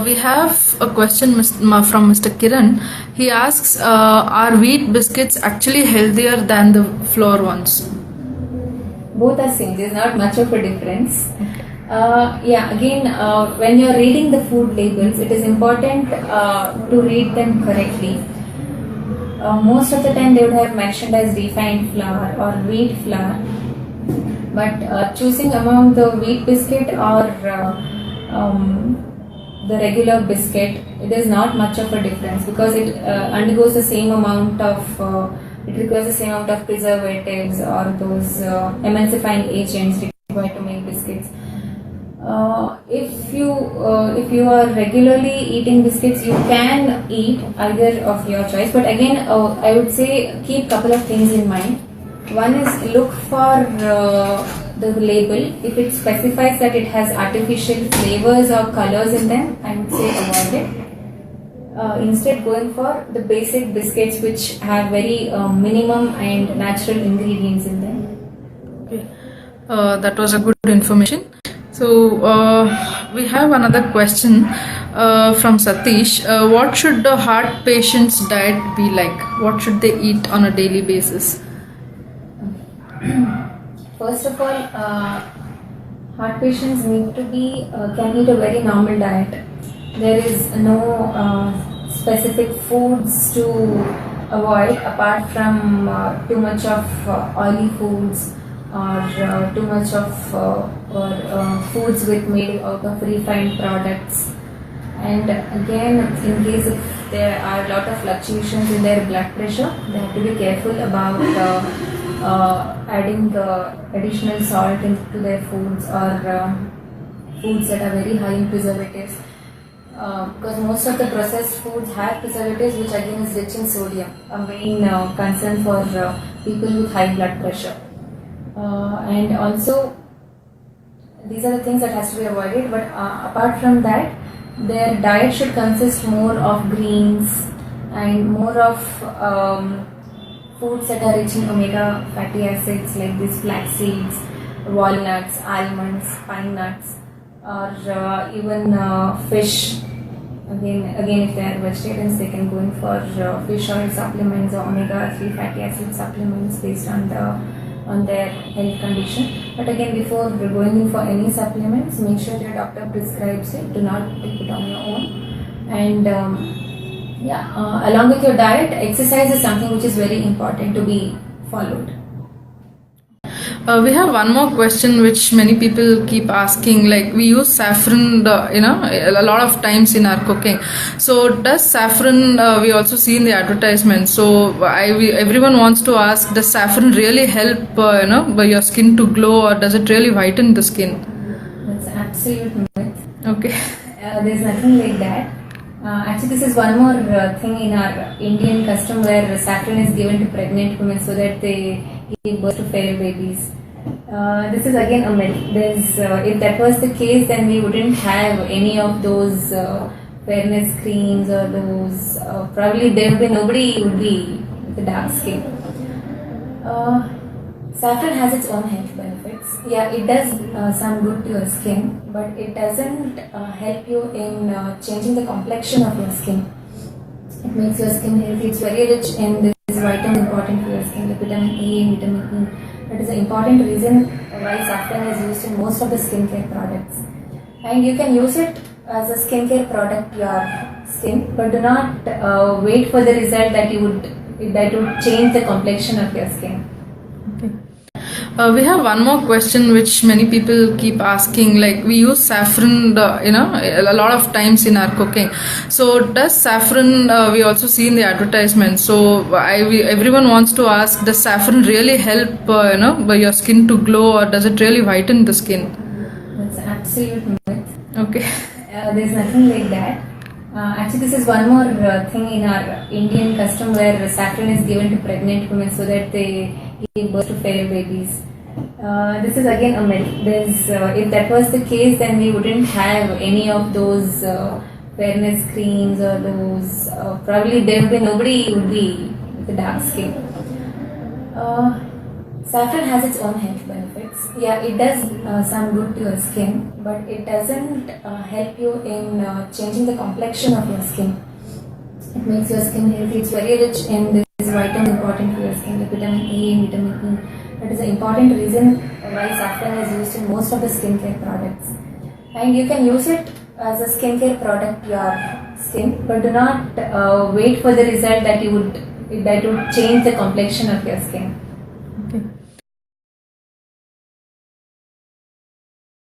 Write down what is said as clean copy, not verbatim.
We have a question from Mr. Kiran. He asks, are wheat biscuits actually healthier than the flour ones? Both are same. There's not much of a difference. When you're reading the food labels, it is important to read them correctly. Most of the time they would have mentioned as refined flour or wheat flour, but choosing among the wheat biscuit or the regular biscuit, it is not much of a difference because it undergoes the same amount of it requires the same amount of preservatives or those emulsifying agents required to make biscuits. If you are regularly eating biscuits, you can eat either of your choice. But again, I would say keep couple of things in mind. One is look for the label. If it specifies that it has artificial flavors or colors in them, I would say avoid it. Instead, going for the basic biscuits which have very minimum and natural ingredients in them. Okay. That was a good information. So we have another question from Satish. What should the heart patient's diet be like? What should they eat on a daily basis? First of all, heart patients need to can eat a very normal diet. There is no specific foods to avoid apart from too much of oily foods or too much of foods made out of refined products. And again, in case if there are a lot of fluctuations in their blood pressure, they have to be careful about adding additional salt into their foods or foods that are very high in preservatives. Because most of the processed foods have preservatives, which again is rich in sodium, a main concern for people with high blood pressure. And also, these are the things that has to be avoided. But apart from that, their diet should consist more of greens and more of foods that are rich in omega fatty acids like these flax seeds, walnuts, almonds, pine nuts, or even fish. Again, if they are vegetarians, they can go in for fish oil supplements or omega-3 fatty acid supplements based on their health condition. But again, before going in for any supplements, make sure your doctor prescribes it. Do not take it on your own. And along with your diet, exercise is something which is very important to be followed. We have one more question which many people keep asking. Like, we use saffron, a lot of times in our cooking. So does saffron? We also see in the advertisement. So everyone wants to ask: does saffron really help, your skin to glow, or does it really whiten the skin? That's absolute myth. Okay. There's nothing like that. Actually, this is one more thing in our Indian custom where saffron is given to pregnant women so that they give birth to fair babies. This is again a myth. If that was the case, then we wouldn't have any of those fairness creams or those. Probably there would be nobody would be with a dark skin. Saffron has its own health benefits. Yeah, it does some good to your skin, but it doesn't help you in changing the complexion of your skin. It makes your skin healthy. It's very rich in these vitamins important for your skin, like vitamin A and vitamin E. That is an important reason why saffron is used in most of the skincare products. And you can use it as a skincare product to your skin, but do not wait for the result that would change the complexion of your skin. Okay. We have one more question which many people keep asking. Like, we use saffron, a lot of times in our cooking. So does saffron? We also see in the advertisement. So everyone wants to ask: does saffron really help, your skin to glow, or does it really whiten the skin? That's absolute myth. Okay. There's nothing like that. Actually, this is one more thing in our Indian custom where saffron is given to pregnant women so that they give birth to fair babies. This is again a myth. If that was the case, then we wouldn't have any of those fairness creams or those. Probably there would be nobody would be with a dark skin. Saffron has its own health benefits. it does some good to your skin, but it doesn't help you in changing the complexion of your skin. It makes your skin healthy. It's very rich in these vitamins important for your skin, like vitamin A and vitamin E. That is an important reason why saffron is used in most of the skincare products. And you can use it as a skincare product to your skin, but do not wait for the result that would change the complexion of your skin.